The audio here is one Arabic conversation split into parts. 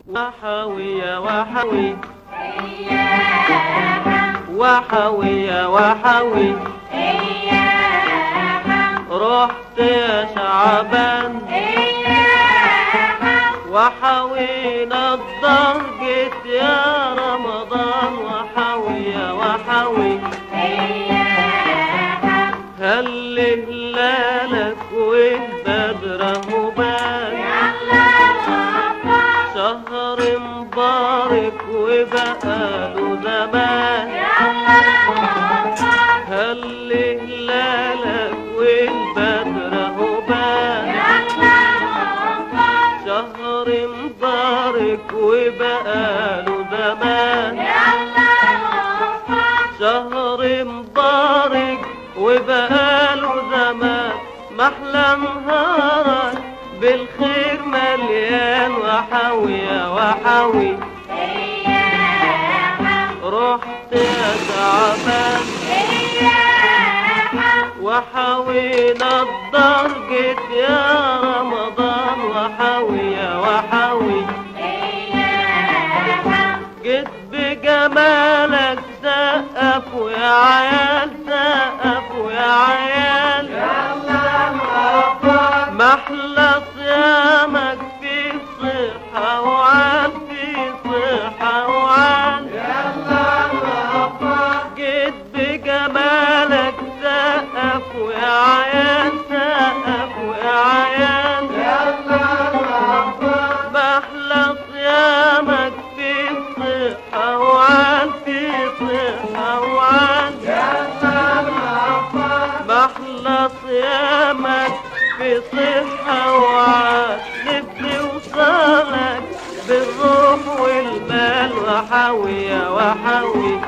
وحوي يا وحوي وحوي يا وحوي رحت يا شعبان وحوينا الدار جيت يا رمضان وحوي يا وحوي هل هلالك والبدر هبان شهر مبارك وبقاله زمان هل هلالك والبدر هبان شهر مبارك وبقاله زمان شهر مبارك وبقاله زمان محلى نهارك بالخير مليان وحوي يا وحوي رحت يا شعبان وحوينا الدار جيت يا رمضان وحوي يا وحوي جيت بجمالك سقفوا يا عيال سقفوا يا عيال محلى صيامك في صحة وعال في صحة وعال جيت بجمالك سقفوا يا عيال سقفوا يا عيال محلى صيامك في صحة وعال في صحة وعال محلى صيامك في صحة وعال نبني وصالك بالروح والمال وحوي يا وحوي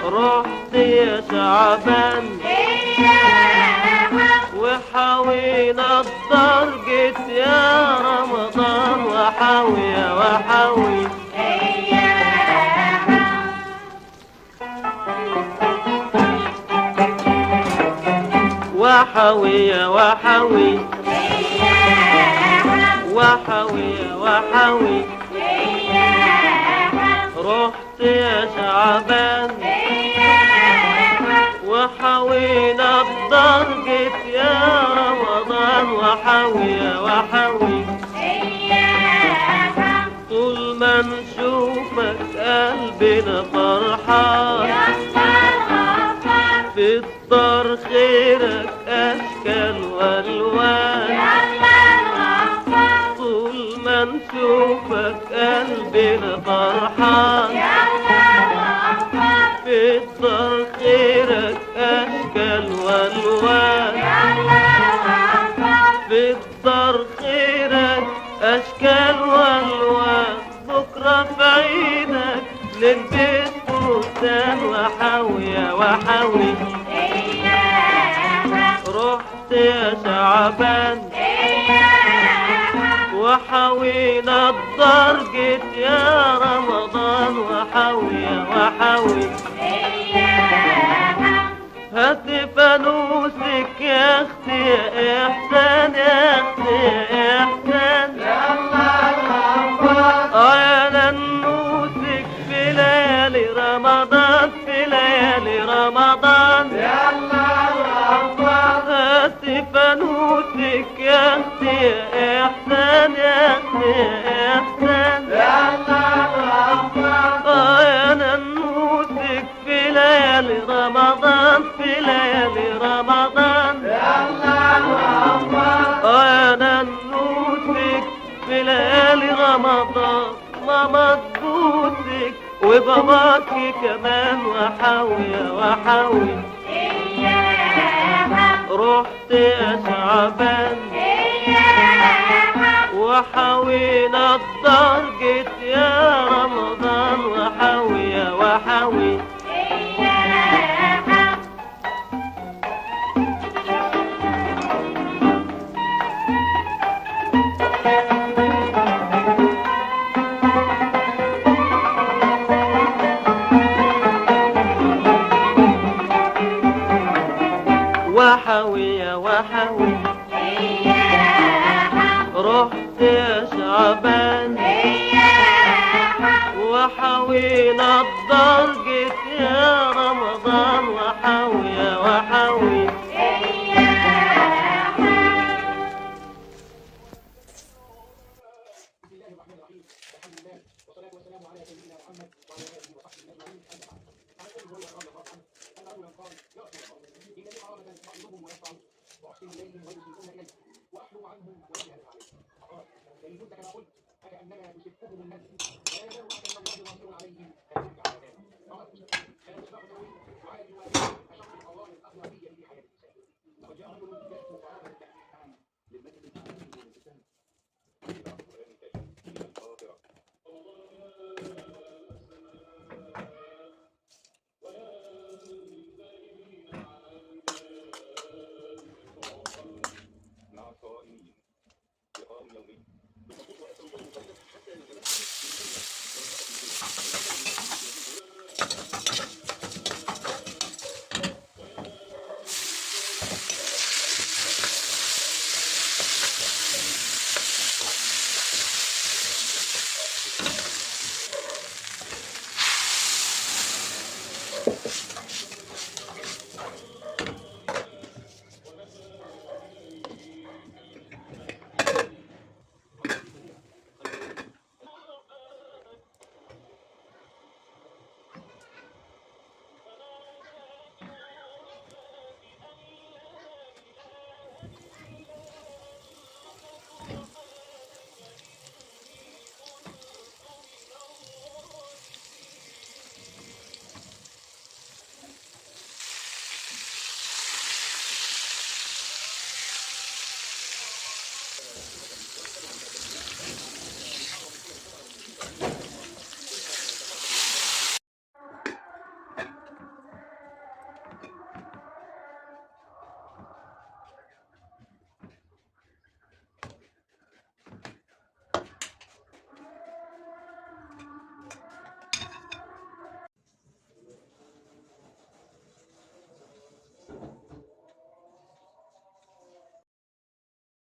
رحت يا شعبان وحوينا الدار جيت يا رمضان وحوي يا وحوي وحوي يا وحوي وحوي يا وحوي رحت يا شعبان وحوينا الدار جيت يا رمضان وحوي يا وحوي طول ما نشوفك قلبنا فرحان في الدار خيرك أشكال والوان طول ما نشوفك قلبنا فرحان في الدار خيرك أشكال والوان في الدار خيرك أشكال والوان بكرة في عيدك للبيت بستان وحوي يا وحوي رحت يا شعبان وحوينا الدار جيت يا رمضان وحوي يا وحوي هات فانوسك يا اختي يا احسان يا اختي يا احسان يا ننوسك في ليالي رمضان في ليالي رمضان هات فانوسك يا اختي يا احسان يا اختي يا احسان يا ننوسك في ليالي رمضان في ليالي رمضان يا ننوسك في ليالي رمضان ماما تبوسك وباباكي كمان وحوي يا وحوي رحت يا شعبان وحوينا الدار جيت يا رمضان وحوي يا وحوي وحوي يا وحوي رحت يا شعبان شعبان وحاوي نضرجك يا رمضان وحاوي يا وحاوي